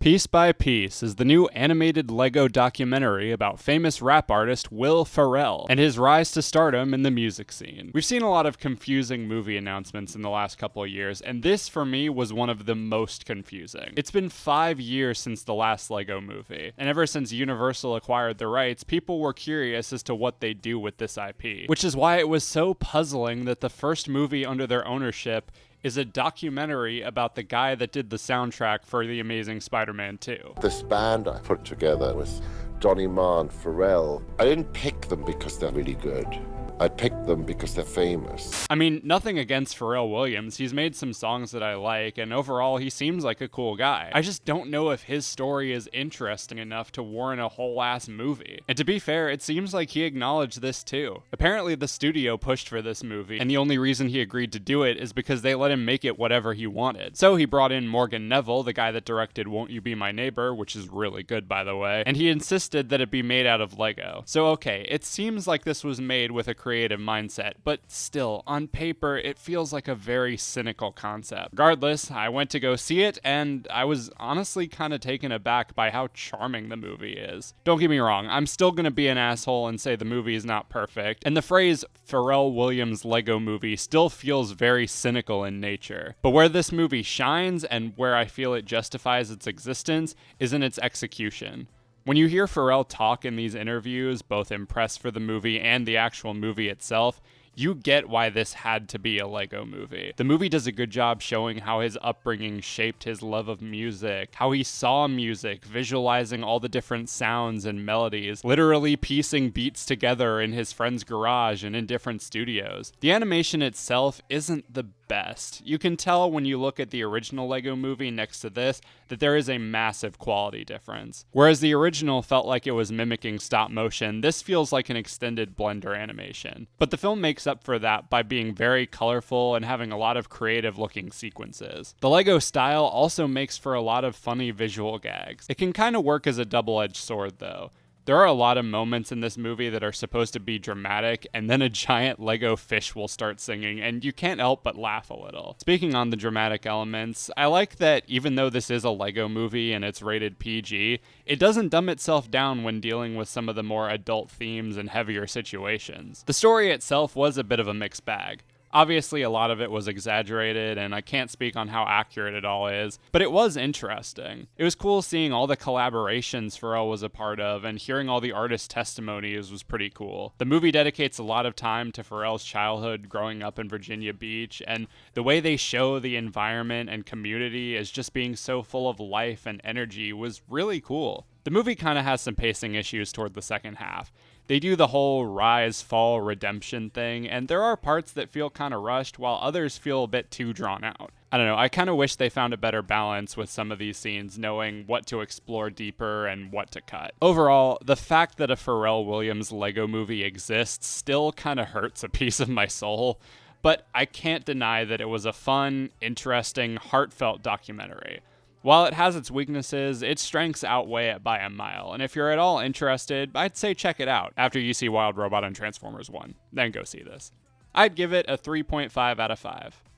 Piece by Piece is the new animated LEGO documentary about famous rap artist Will Ferrell and his rise to stardom in the music scene. We've seen a lot of confusing movie announcements in the last couple of years, and this for me was one of the most confusing. It's been 5 years since the last LEGO movie, and ever since Universal acquired the rights, people were curious as to what they'd do with this IP, which is why it was so puzzling that the first movie under their ownership is a documentary about the guy that did the soundtrack for The Amazing Spider-Man 2. This band I put together with N.O.R E and Pharrell, I didn't pick them because they're really good. I picked them because they're famous. I mean, nothing against Pharrell Williams. He's made some songs that I like, and overall, he seems like a cool guy. I just don't know if his story is interesting enough to warrant a whole-ass movie. And to be fair, it seems like he acknowledged this too. Apparently, the studio pushed for this movie, and the only reason he agreed to do it is because they let him make it whatever he wanted. So he brought in Morgan Neville, the guy that directed Won't You Be My Neighbor, which is really good, by the way, and he insisted that it be made out of Lego. So okay, it seems like this was made with a creative mindset, but still, on paper, it feels like a very cynical concept. Regardless, I went to go see it, and I was honestly kind of taken aback by how charming the movie is. Don't get me wrong, I'm still gonna be an asshole and say the movie is not perfect, and the phrase Pharrell Williams Lego movie still feels very cynical in nature. But where this movie shines, and where I feel it justifies its existence, is in its execution. When you hear Pharrell talk in these interviews, both in press for the movie and the actual movie itself, you get why this had to be a LEGO movie. The movie does a good job showing how his upbringing shaped his love of music, how he saw music, visualizing all the different sounds and melodies, literally piecing beats together in his friend's garage and in different studios. The animation itself isn't the best. You can tell when you look at the original LEGO movie next to this that there is a massive quality difference. Whereas the original felt like it was mimicking stop motion, this feels like an extended Blender animation. But the film makes up for that by being very colorful and having a lot of creative looking sequences. The LEGO style also makes for a lot of funny visual gags. It can kind of work as a double-edged sword though. There are a lot of moments in this movie that are supposed to be dramatic, and then a giant Lego fish will start singing, and you can't help but laugh a little. Speaking on the dramatic elements, I like that even though this is a Lego movie and it's rated PG, it doesn't dumb itself down when dealing with some of the more adult themes and heavier situations. The story itself was a bit of a mixed bag. Obviously, a lot of it was exaggerated, and I can't speak on how accurate it all is, but it was interesting. It was cool seeing all the collaborations Pharrell was a part of, and hearing all the artist testimonies was pretty cool. The movie dedicates a lot of time to Pharrell's childhood growing up in Virginia Beach, and the way they show the environment and community as just being so full of life and energy was really cool. The movie kind of has some pacing issues toward the second half. They do the whole rise, fall, redemption thing, and there are parts that feel kind of rushed, while others feel a bit too drawn out. I don't know, I kind of wish they found a better balance with some of these scenes, knowing what to explore deeper and what to cut. Overall, the fact that a Pharrell Williams Lego movie exists still kind of hurts a piece of my soul, but I can't deny that it was a fun, interesting, heartfelt documentary. While it has its weaknesses, its strengths outweigh it by a mile, and if you're at all interested, I'd say check it out after you see Wild Robot and Transformers 1. Then go see this. I'd give it a 3.5 out of 5.